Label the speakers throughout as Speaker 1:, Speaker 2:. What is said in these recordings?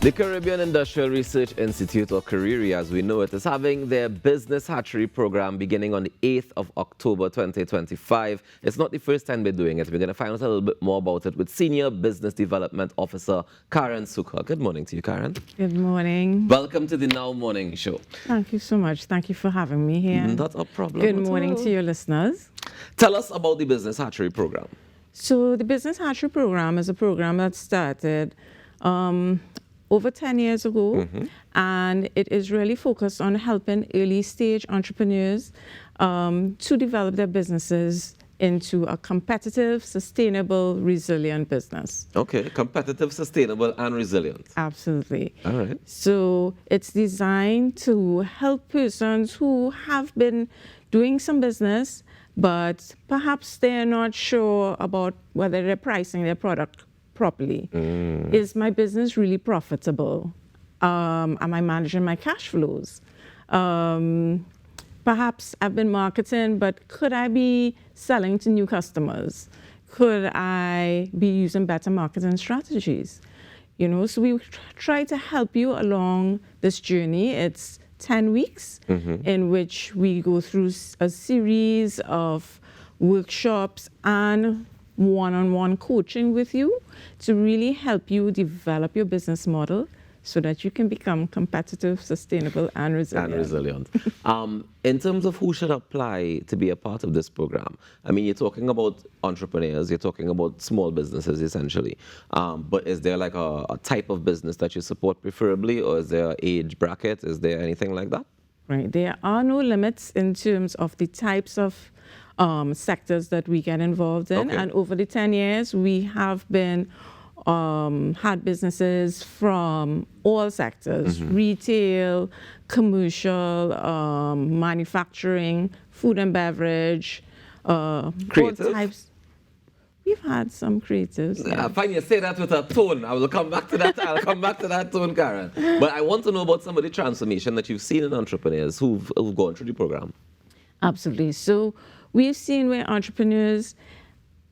Speaker 1: The Caribbean Industrial Research Institute, or CARIRI as we know it, is having their Business Hatchery Programme beginning on the 8th of October 2025. It's not the first time they're doing it. We're going to find out a little bit more about it with Senior Business Development Officer Karen Sukha. Good morning to you, Karen.
Speaker 2: Good morning.
Speaker 1: Welcome to the Now Morning Show.
Speaker 2: Thank you so much. Thank you for having me here.
Speaker 1: Not a problem.
Speaker 2: Good morning to your listeners.
Speaker 1: Tell us about the Business Hatchery Programme.
Speaker 2: So the Business Hatchery Programme is a program that started over 10 years ago, and it is really focused on helping early stage entrepreneurs to develop their businesses into a competitive, sustainable, resilient business.
Speaker 1: Okay, competitive, sustainable, and resilient.
Speaker 2: Absolutely.
Speaker 1: All right.
Speaker 2: So it's designed to help persons who have been doing some business, but perhaps they're not sure about whether they're pricing their product properly. Is my business really profitable? Am I managing my cash flows? Perhaps I've been marketing, but could I be selling to new customers? Could I be using better marketing strategies? You know, so we try to help you along this journey. It's 10 weeks in which we go through a series of workshops and one-on-one coaching with you to really help you develop your business model so that you can become competitive, sustainable, and resilient.
Speaker 1: In terms of who should apply to be a part of this program, I mean, you're talking about entrepreneurs, you're talking about small businesses essentially, but is there like a type of business that you support preferably, or is there an age bracket? Is there anything like that?
Speaker 2: Right, there are no limits in terms of the types of sectors that we get involved in.
Speaker 1: Okay.
Speaker 2: And over the 10 years, we have been had businesses from all sectors: retail, commercial, manufacturing, food and beverage,
Speaker 1: Creative?
Speaker 2: all types. We've had some creatives.
Speaker 1: I find you say that with a tone. I will come back to that. I'll come back to that tone, Karen. But I want to know about some of the transformation that you've seen in entrepreneurs who've gone through the program.
Speaker 2: Absolutely. So we've seen where entrepreneurs,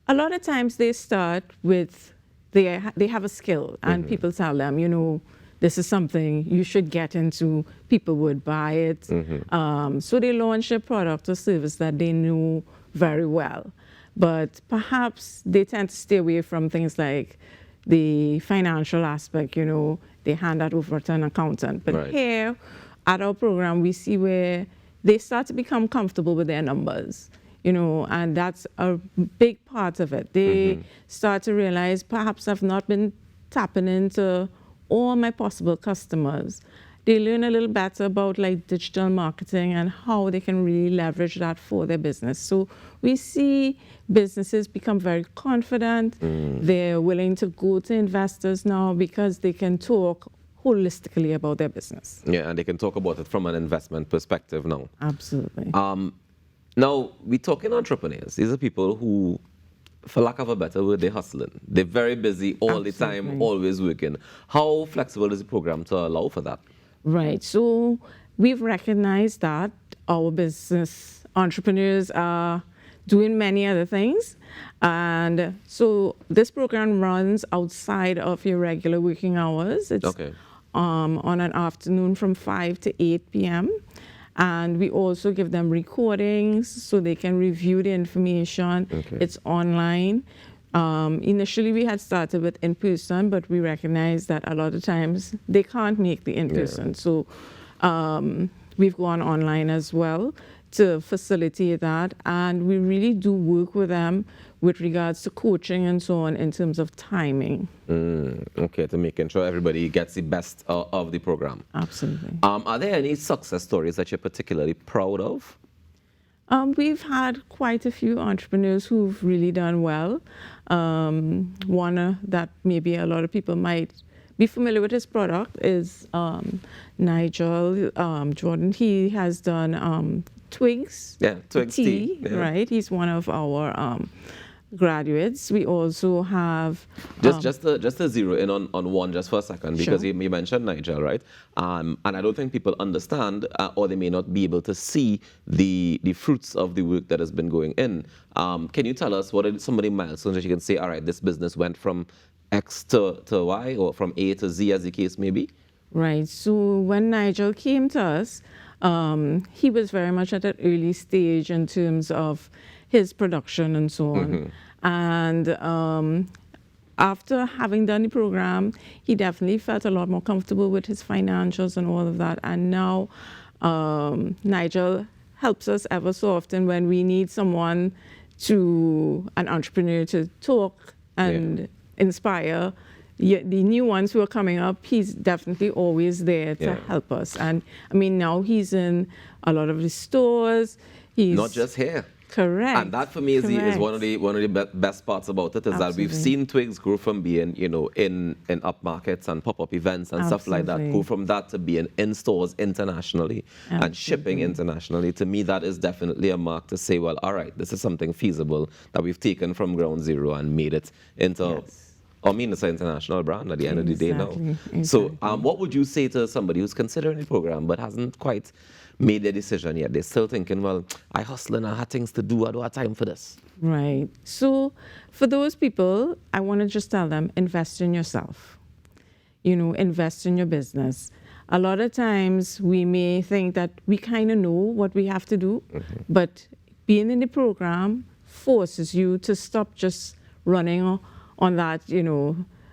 Speaker 2: a lot of times they start with, they have a skill, and people tell them, you know, this is something you should get into, people would buy it. So they launch a product or service that they know very well. But perhaps they tend to stay away from things like the financial aspect, you know, they hand that over to an accountant. But here at our program, we see where they start to become comfortable with their numbers, you know, and that's a big part of it. They start to realize, perhaps I've not been tapping into all my possible customers. They learn a little better about like digital marketing and how they can really leverage that for their business. So we see businesses become very confident. They're willing to go to investors now because they can talk holistically about their business.
Speaker 1: Yeah, and they can talk about it from an investment perspective now.
Speaker 2: Absolutely.
Speaker 1: Now, we're talking entrepreneurs. These are people who, for lack of a better word, they're hustling. They're very busy all the time, always working. How flexible is the program to allow for that?
Speaker 2: Right. So we've recognized that our business entrepreneurs are doing many other things. And so this program runs outside of your regular working hours. It's on an afternoon from 5 to 8 p.m. And we also give them recordings so they can review the information. It's online. Initially, we had started with in-person, but we recognized that a lot of times they can't make the in-person. So we've gone online as well to facilitate that. And we really do work with them with regards to coaching and so on in terms of timing.
Speaker 1: Okay, to making sure everybody gets the best of the program.
Speaker 2: Absolutely.
Speaker 1: Are there any success stories that you're particularly proud of?
Speaker 2: We've had quite a few entrepreneurs who've really done well. One that maybe a lot of people might be familiar with his product is Nigel Jordan. He has done Twigs.
Speaker 1: Yeah, Twigs tea.
Speaker 2: Right? He's one of our graduates. We also have
Speaker 1: just to zero in on one just for a second, because you mentioned Nigel, right? And I don't think people understand, or they may not be able to see the fruits of the work that has been going in. Can you tell us what are some of the milestones that you can say, all right, this business went from X to Y, or from A to Z, as the case may be?
Speaker 2: Right. So when Nigel came to us, he was very much at an early stage in terms of his production and so on. And after having done the program, he definitely felt a lot more comfortable with his financials and all of that. And now Nigel helps us ever so often when we need someone an entrepreneur to talk and inspire. The new ones who are coming up, he's definitely always there to help us. And I mean, now he's in a lot of the stores. He's
Speaker 1: not just here.
Speaker 2: Correct.
Speaker 1: And that for me is one of the best parts about it, is that we've seen Twigs grow from being, in up markets and pop-up events and stuff like that, go from that to being in stores internationally and shipping internationally. To me, that is definitely a mark to say, well, all right, this is something feasible that we've taken from ground zero and made it into it's an international brand at the end of the day now.
Speaker 2: Exactly.
Speaker 1: So what would you say to somebody who's considering the program but hasn't quite made their decision yet? They're still thinking, well, I hustling, I had things to do, I don't have time for this.
Speaker 2: Right. So for those people, I want to just tell them, invest in yourself. Invest in your business. A lot of times we may think that we kind of know what we have to do, but being in the program forces you to stop just running on that,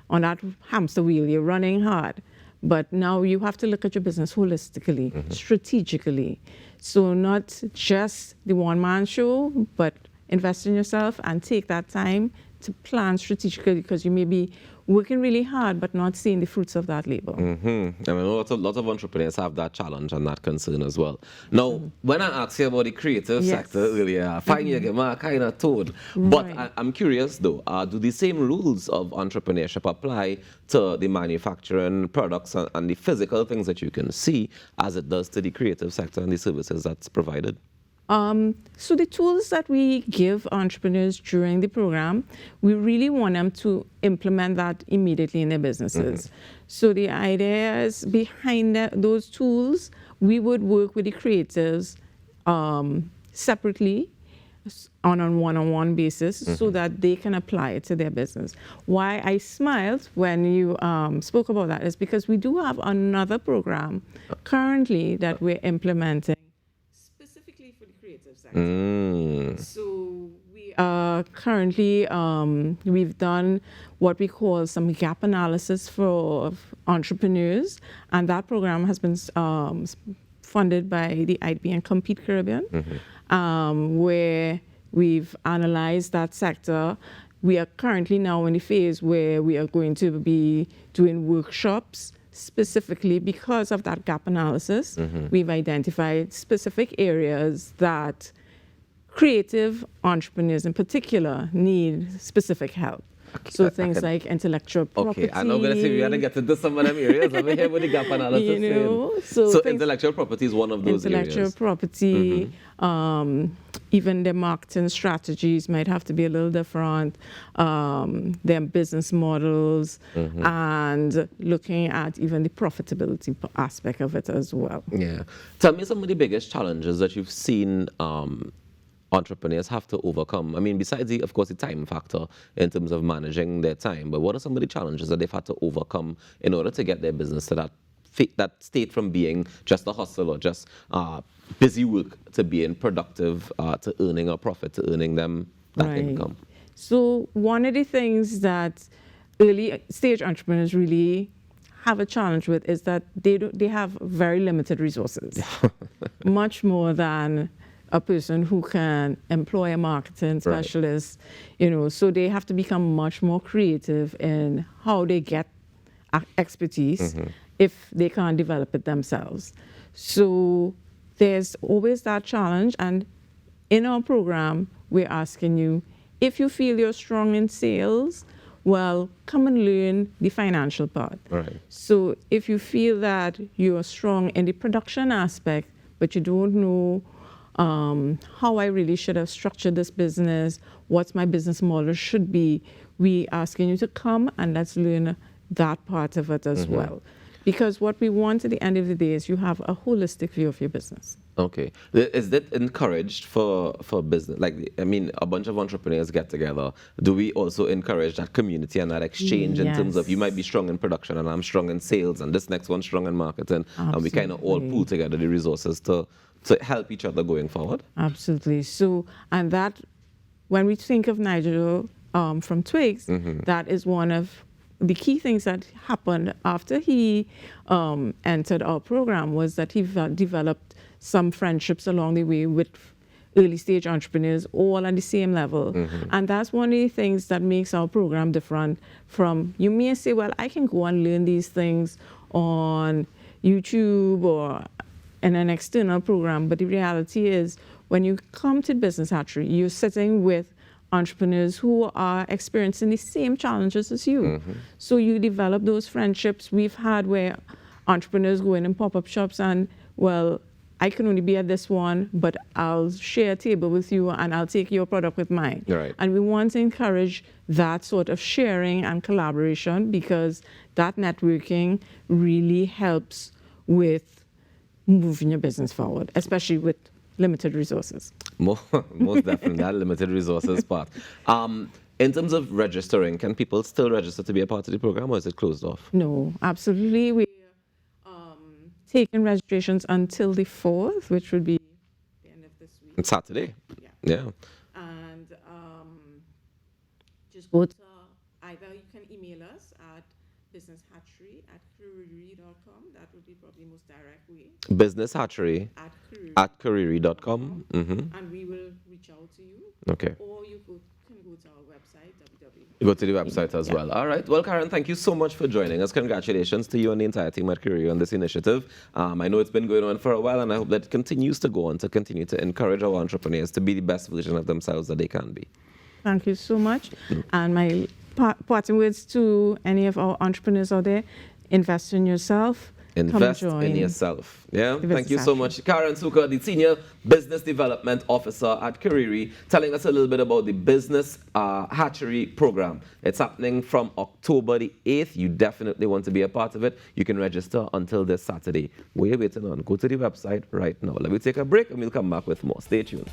Speaker 2: on that hamster wheel. You're running hard. But now you have to look at your business holistically, strategically. So not just the one-man show, but invest in yourself and take that time to plan strategically, because you may be working really hard but not seeing the fruits of that labor.
Speaker 1: I mean, lots of entrepreneurs have that challenge and that concern as well. Now, when I asked you about the creative sector earlier, I find you get kind of told. But I'm curious though, do the same rules of entrepreneurship apply to the manufacturing products and the physical things that you can see as it does to the creative sector and the services that's provided?
Speaker 2: So the tools that we give entrepreneurs during the program, we really want them to implement that immediately in their businesses. So the ideas behind those tools, we would work with the creatives separately on a one-on-one basis so that they can apply it to their business. Why I smiled when you spoke about that is because we do have another program currently that we're implementing for the creative sector. So we are currently, we've done what we call some gap analysis for entrepreneurs, and that program has been funded by the IB and Compete Caribbean, where we've analyzed that sector. We are currently now in the phase where we are going to be doing workshops specifically because of that gap analysis. We've identified specific areas that creative entrepreneurs in particular need specific help. So things like intellectual property.
Speaker 1: Okay, I'm not going to say we got to get into some of them areas. I'm here with the gap analysis. So intellectual property is one of those areas.
Speaker 2: Intellectual property, even their marketing strategies might have to be a little different, their business models, and looking at even the profitability aspect of it as well.
Speaker 1: Yeah. Tell me some of the biggest challenges that you've seen entrepreneurs have to overcome. I mean, besides, of course, the time factor in terms of managing their time, but what are some of the challenges that they've had to overcome in order to get their business to that state from being just a hustle or just busy work to being productive, to earning a profit, to earning them that income?
Speaker 2: So one of the things that early stage entrepreneurs really have a challenge with is that they have very limited resources, much more than a person who can employ a marketing specialist, so they have to become much more creative in how they get expertise if they can't develop it themselves. So there's always that challenge, and in our program, we're asking you, if you feel you're strong in sales, well, come and learn the financial part. So if you feel that you're strong in the production aspect, but you don't know how I really should have structured this business, what my business model should be, we asking you to come and let's learn that part of it as well. Because what we want at the end of the day is you have a holistic view of your business.
Speaker 1: Okay. Is that encouraged for business? Like, I mean, a bunch of entrepreneurs get together. Do we also encourage that community and that exchange in terms of you might be strong in production and I'm strong in sales and this next one's strong in marketing, and we kind of all pool together the resources to help each other going forward?
Speaker 2: Absolutely. So, and that, when we think of Nigel from Twigs, that is one of the key things that happened after he entered our program, was that he developed some friendships along the way with early stage entrepreneurs, all at the same level. And that's one of the things that makes our program different from, you may say, well, I can go and learn these things on YouTube or in an external program. But the reality is, when you come to Business Hatchery, you're sitting with entrepreneurs who are experiencing the same challenges as you. So you develop those friendships. We've had where entrepreneurs go in and pop-up shops and, well, I can only be at this one, but I'll share a table with you and I'll take your product with mine.
Speaker 1: Right.
Speaker 2: And we want to encourage that sort of sharing and collaboration, because that networking really helps with moving your business forward, especially with limited resources.
Speaker 1: Most definitely, that limited resources part. In terms of registering, can people still register to be a part of the program, or is it closed off?
Speaker 2: No, absolutely. We're taking registrations until the 4th, which would be the end of this week.
Speaker 1: It's Saturday. Yeah.
Speaker 2: And just go to, either you can email us at businesshatchery@cariri.com. That would be probably the most direct way.
Speaker 1: Business Hatchery at cariri.com.
Speaker 2: And we will reach out to you.
Speaker 1: Okay.
Speaker 2: Or you can go to our website, www.
Speaker 1: Go to the website as well. All right. Well, Karen, thank you so much for joining us. Congratulations to you and the entire team at CARIRI on this initiative. I know it's been going on for a while, and I hope that it continues to go on to continue to encourage our entrepreneurs to be the best version of themselves that they can be.
Speaker 2: Thank you so much. And my parting words to any of our entrepreneurs out there: invest in yourself.
Speaker 1: Invest in yourself. Yeah. Thank you so much. Karen Sukha, the Senior Business Development Officer at CARIRI, telling us a little bit about the Business Hatchery Program. It's happening from October the 8th. You definitely want to be a part of it. You can register until this Saturday. What are you waiting on? Go to the website right now. Let me take a break and we'll come back with more. Stay tuned.